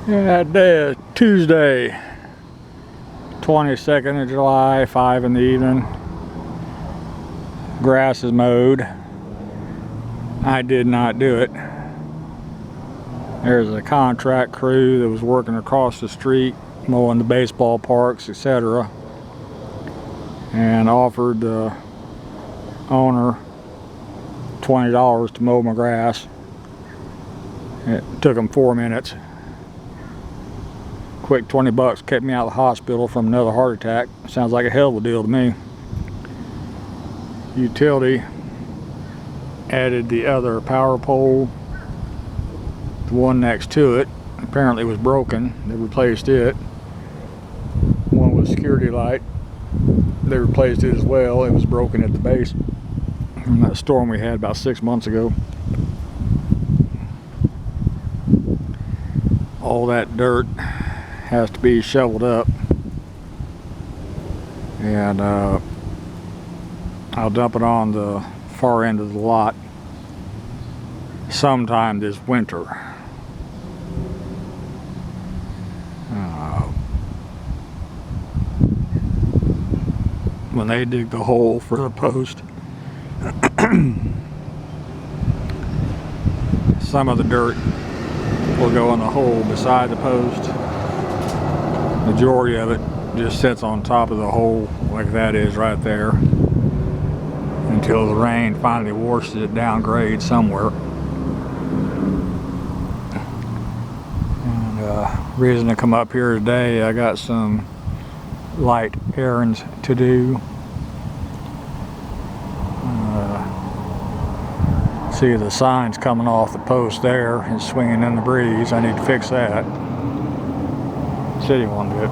Yeah, today is Tuesday, 22nd of July, 5 in the evening. Grass is mowed. I did not do it. There's a contract crew that was working across the street, mowing the baseball parks, etc., and offered the owner $20 to mow my grass. It took them 4 minutes. Quick $20 kept me out of the hospital from another heart attack. Sounds like a hell of a deal to me. Utility added the other power pole. The one next to it apparently was broken. They replaced it. One was security light. They replaced it as well. It was broken at the base from that storm we had about 6 months ago. All that dirt has to be shoveled up, and I'll dump it on the far end of the lot sometime this winter. When they dig the hole for the post, some of the dirt will go in the hole beside the post. Majority of it just sits on top of the hole like that is right there until the rain finally washes it down grade somewhere. And reason to come up here today, I got some light errands to do. See the signs coming off the post there and swinging in the breeze. I need to fix that. City won't do it.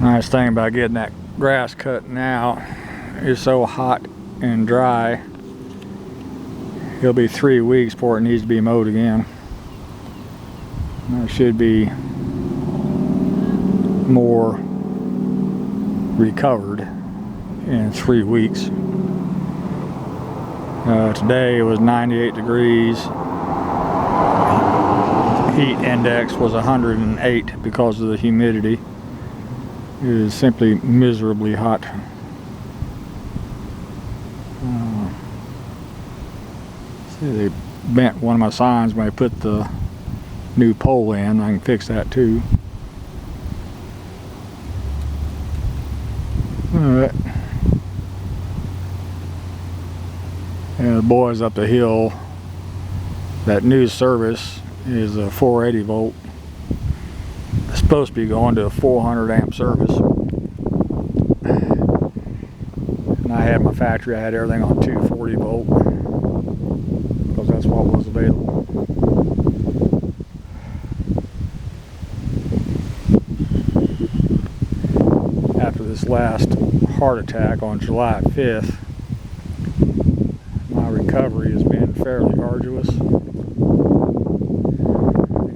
Nice thing about getting that grass cut now, it's so hot and dry. It'll be 3 weeks before it needs to be mowed again. It should be more recovered in 3 weeks. Today it was 98 degrees. Heat index was 108 because of the humidity. It is simply miserably hot. See, they bent one of my signs when I put the new pole in. I can fix that too. Alright. And the boys up the hill, that new service is a 480 volt. It's supposed to be going to a 400 amp service. And I had my factory, I had everything on 240 volt because that's what was available. After this last heart attack on July 5th, my recovery has been fairly arduous. I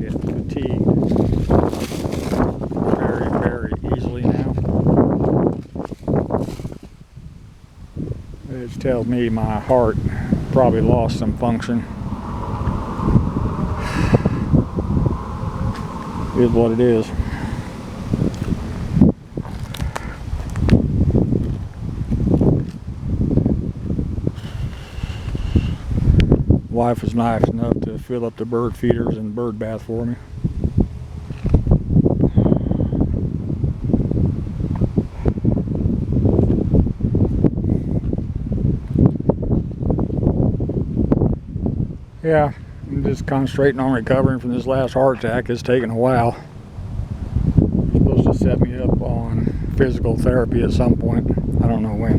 get fatigued very, very easily now. It tells me my heart probably lost some function. It is what it is. Wife was nice enough to fill up the bird feeders and bird bath for me. Yeah, I'm just concentrating on recovering from this last heart attack. It's taken a while. They're supposed to set me up on physical therapy at some point. I don't know when.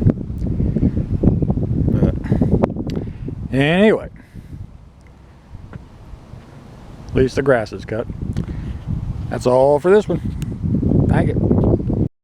But anyway, at least the grass is cut. That's all for this one. Thank you.